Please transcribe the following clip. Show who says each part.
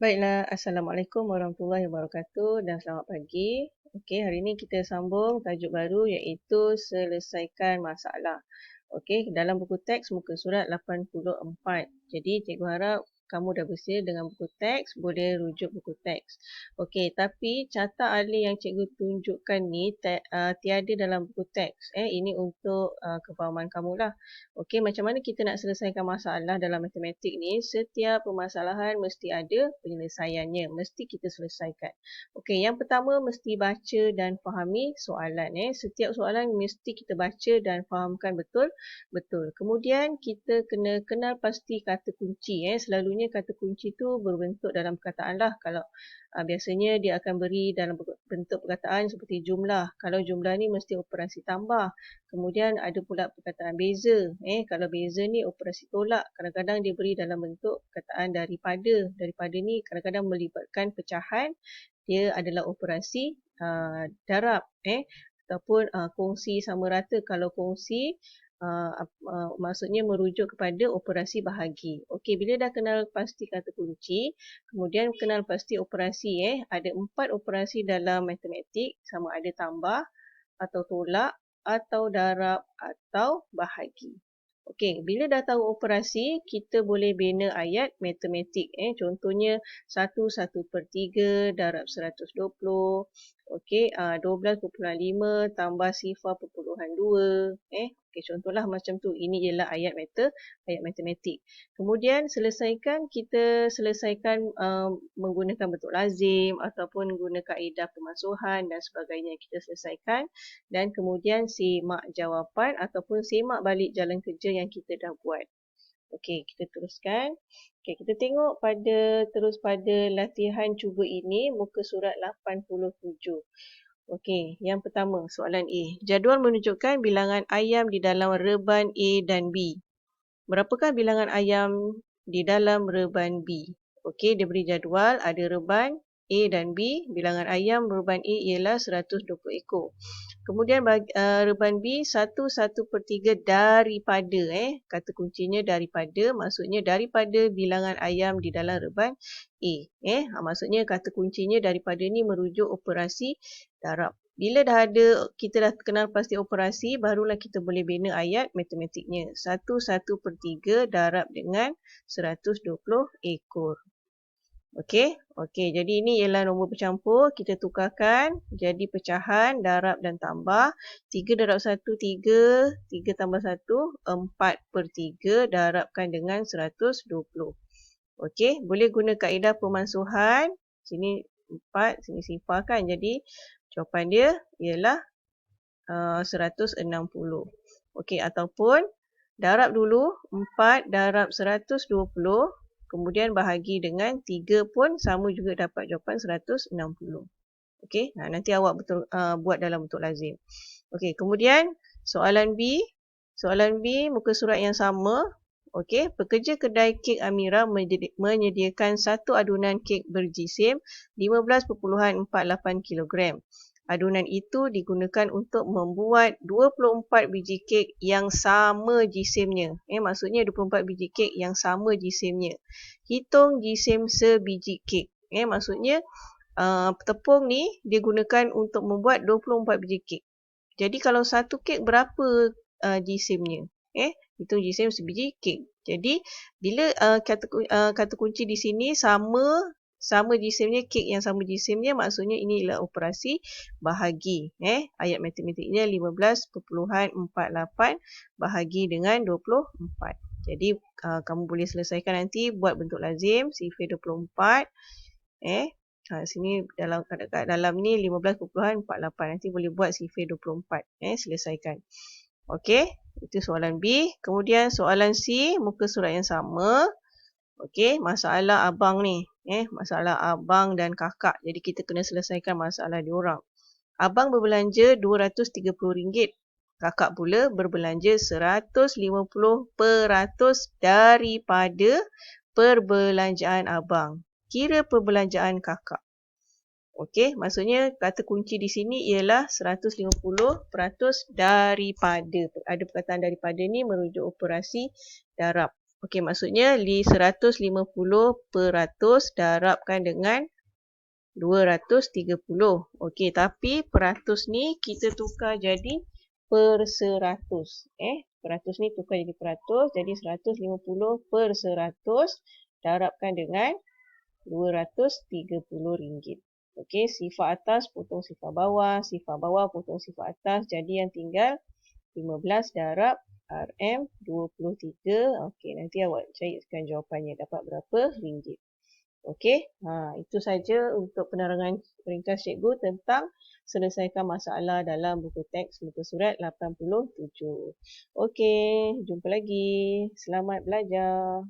Speaker 1: Baiklah, Assalamualaikum warahmatullahi wabarakatuh dan selamat pagi. Okey, hari ini kita sambung tajuk baru iaitu selesaikan masalah. Okey, dalam buku teks muka surat 84. Jadi, cikgu harap kamu dah bersedia dengan buku teks, boleh rujuk buku teks. Okey, tapi carta alih yang cikgu tunjukkan ni tiada dalam buku teks. Ini untuk kefahaman kamulah. Okey, macam mana kita nak selesaikan masalah dalam matematik ni? Setiap permasalahan mesti ada penyelesaiannya, mesti kita selesaikan. Okey, yang pertama mesti baca dan fahami soalan. Setiap soalan mesti kita baca dan fahamkan betul. Betul. Kemudian kita kena kenal pasti kata kunci. Selalunya kata kunci tu berbentuk dalam perkataan lah. Kalau biasanya dia akan beri dalam bentuk perkataan seperti jumlah. Kalau jumlah ni mesti operasi tambah. Kemudian ada pula perkataan beza. Kalau beza ni operasi tolak. Kadang-kadang dia beri dalam bentuk perkataan daripada. Daripada ni kadang-kadang melibatkan pecahan. Dia adalah operasi darab. Ataupun kongsi sama rata. Kalau kongsi maksudnya merujuk kepada operasi bahagi. Okey, bila dah kenal pasti kata kunci, kemudian kenal pasti operasi. Ada 4 operasi dalam matematik, sama ada tambah atau tolak atau darab atau bahagi. Okey, bila dah tahu operasi, kita boleh bina ayat matematik. Contohnya 1/1/3 darab 120. Okey, 12.5 tambah sifar perpuluhan 2. Okey, contohlah macam tu. Ini ialah ayat matematik. Kemudian kita selesaikan menggunakan bentuk lazim ataupun guna kaedah pemansuhan dan sebagainya. Kita selesaikan dan kemudian semak jawapan ataupun semak balik jalan kerja yang kita dah buat. Okey, kita teruskan. Okey, kita tengok terus pada latihan cuba ini muka surat 87. Okey, yang pertama soalan A. Jadual menunjukkan bilangan ayam di dalam reban A dan B. Berapakah bilangan ayam di dalam reban B? Okey, dia beri jadual, ada reban A dan B. Bilangan ayam reban A ialah 120 ekor. Kemudian reban B 1/1/3 daripada. Kata kuncinya daripada, maksudnya daripada bilangan ayam di dalam reban A. Maksudnya kata kuncinya daripada ni merujuk operasi darab. Bila kita dah kenal pasti operasi, barulah kita boleh bina ayat matematiknya. 1/1/3 darab dengan 120 ekor. Okey, jadi ini ialah nombor bercampur. Kita tukarkan jadi pecahan, darab dan tambah. 3 darab 1, 3. 3 tambah 1, 4/3 darabkan dengan 120. Okey, boleh guna kaedah pemansuhan. Sini 4, sini sifar kan. Jadi, jawapan dia ialah 160. Okey, ataupun darab dulu 4 darab 120. Kemudian bahagi dengan 3 pun sama juga dapat jawapan 160. Okey, nanti awak buat dalam bentuk lazim. Okey, kemudian soalan B. Soalan B muka surat yang sama. Okey, pekerja kedai kek Amira menyediakan satu adunan kek berjisim 15.48 kg. Adunan itu digunakan untuk membuat 24 biji kek yang sama jisimnya. Maksudnya 24 biji kek yang sama jisimnya. Hitung jisim sebiji kek. Maksudnya tepung ni digunakan untuk membuat 24 biji kek. Jadi kalau satu kek berapa jisimnya? Hitung jisim sebiji kek. Jadi bila kata kunci di sini sama jisimnya, kek yang sama jisimnya, maksudnya ini ialah operasi bahagi. Ayat matematiknya 15.48 bahagi dengan 24. Jadi kamu boleh selesaikan nanti buat bentuk lazim sifar 24. Sini dalam ni 15.48. Nanti boleh buat sifar 24. Selesaikan. Okey, itu soalan B. Kemudian soalan C, muka surat yang sama. Okey, masalah abang ni. Masalah abang dan kakak. Jadi kita kena selesaikan masalah diorang. Abang berbelanja RM230. Kakak pula berbelanja 150% daripada perbelanjaan abang. Kira perbelanjaan kakak. Okey, maksudnya kata kunci di sini ialah 150% daripada. Ada perkataan daripada ni merujuk operasi darab. Okey, maksudnya 150% darabkan dengan 230. Okey, tapi peratus ni kita tukar jadi per 100. Peratus ni tukar jadi peratus. Jadi 150% darabkan dengan RM230. Okey, sifar atas potong sifar bawah potong sifar atas. Jadi yang tinggal 15 darab RM23. Okey, nanti awak cairkan jawapannya. Dapat berapa ringgit. Okey, itu saja untuk penerangan ringkas cikgu tentang selesaikan masalah dalam buku teks muka surat 87. Okey, jumpa lagi. Selamat belajar.